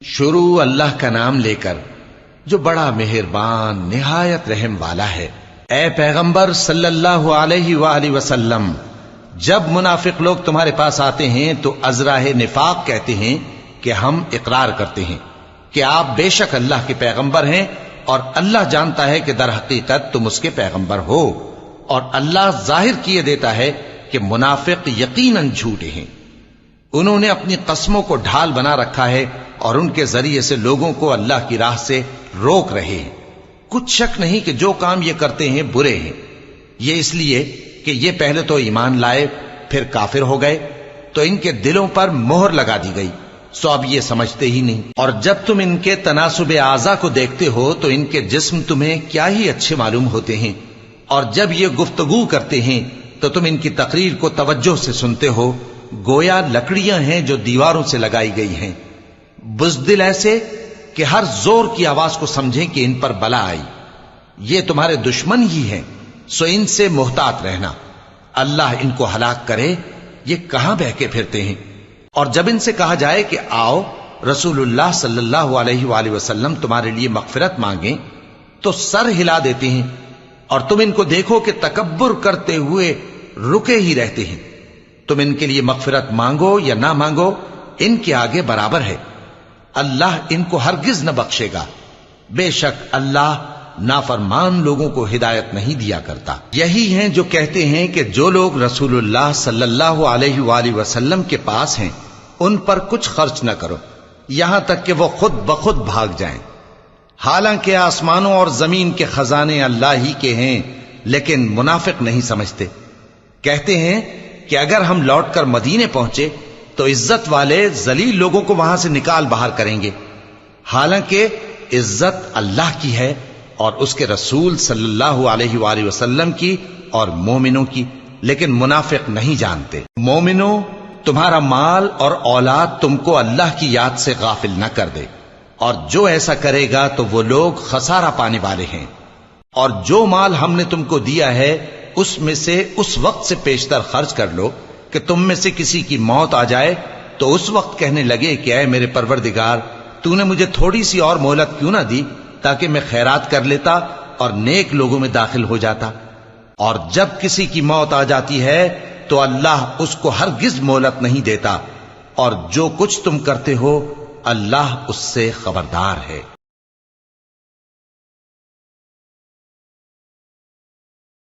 شروع اللہ کا نام لے کر جو بڑا مہربان نہایت رحم والا ہے۔ اے پیغمبر صلی اللہ علیہ وآلہ وسلم، جب منافق لوگ تمہارے پاس آتے ہیں تو ازراہ نفاق کہتے ہیں کہ ہم اقرار کرتے ہیں کہ آپ بے شک اللہ کے پیغمبر ہیں، اور اللہ جانتا ہے کہ در حقیقت تم اس کے پیغمبر ہو، اور اللہ ظاہر کیے دیتا ہے کہ منافق یقیناً جھوٹے ہیں۔ انہوں نے اپنی قسموں کو ڈھال بنا رکھا ہے اور ان کے ذریعے سے لوگوں کو اللہ کی راہ سے روک رہے ہیں۔ کچھ شک نہیں کہ جو کام یہ کرتے ہیں برے ہیں، یہ اس لیے کہ یہ پہلے تو ایمان لائے پھر کافر ہو گئے، تو ان کے دلوں پر مہر لگا دی گئی، سو اب یہ سمجھتے ہی نہیں۔ اور جب تم ان کے تناسب اعضاء کو دیکھتے ہو تو ان کے جسم تمہیں کیا ہی اچھے معلوم ہوتے ہیں، اور جب یہ گفتگو کرتے ہیں تو تم ان کی تقریر کو توجہ سے سنتے ہو، گویا لکڑیاں ہیں جو دیواروں سے لگائی گئی ہیں، بزدل ایسے کہ ہر زور کی آواز کو سمجھیں کہ ان پر بلا آئی۔ یہ تمہارے دشمن ہی ہیں، سو ان سے محتاط رہنا، اللہ ان کو ہلاک کرے، یہ کہاں بہکے پھرتے ہیں۔ اور جب ان سے کہا جائے کہ آؤ رسول اللہ صلی اللہ علیہ وآلہ وسلم تمہارے لیے مغفرت مانگیں، تو سر ہلا دیتے ہیں، اور تم ان کو دیکھو کہ تکبر کرتے ہوئے رکے ہی رہتے ہیں۔ تم ان کے لیے مغفرت مانگو یا نہ مانگو، ان کے آگے برابر ہے، اللہ ان کو ہرگز نہ بخشے گا، بے شک اللہ نافرمان لوگوں کو ہدایت نہیں دیا کرتا۔ یہی ہیں جو کہتے ہیں کہ جو لوگ رسول اللہ صلی اللہ علیہ وآلہ وسلم کے پاس ہیں ان پر کچھ خرچ نہ کرو یہاں تک کہ وہ خود بخود بھاگ جائیں، حالانکہ آسمانوں اور زمین کے خزانے اللہ ہی کے ہیں، لیکن منافق نہیں سمجھتے۔ کہتے ہیں کہ اگر ہم لوٹ کر مدینے پہنچے تو عزت والے ذلیل لوگوں کو وہاں سے نکال باہر کریں گے، حالانکہ عزت اللہ کی ہے اور اس کے رسول صلی اللہ علیہ وآلہ وسلم کی اور مومنوں کی، لیکن منافق نہیں جانتے۔ مومنوں، تمہارا مال اور اولاد تم کو اللہ کی یاد سے غافل نہ کر دے، اور جو ایسا کرے گا تو وہ لوگ خسارہ پانے والے ہیں۔ اور جو مال ہم نے تم کو دیا ہے اس میں سے اس وقت سے پیشتر خرچ کر لو کہ تم میں سے کسی کی موت آ جائے تو اس وقت کہنے لگے کہ اے میرے پروردگار، تو نے مجھے تھوڑی سی اور مہلت کیوں نہ دی تاکہ میں خیرات کر لیتا اور نیک لوگوں میں داخل ہو جاتا۔ اور جب کسی کی موت آ جاتی ہے تو اللہ اس کو ہرگز مہلت نہیں دیتا، اور جو کچھ تم کرتے ہو اللہ اس سے خبردار ہے۔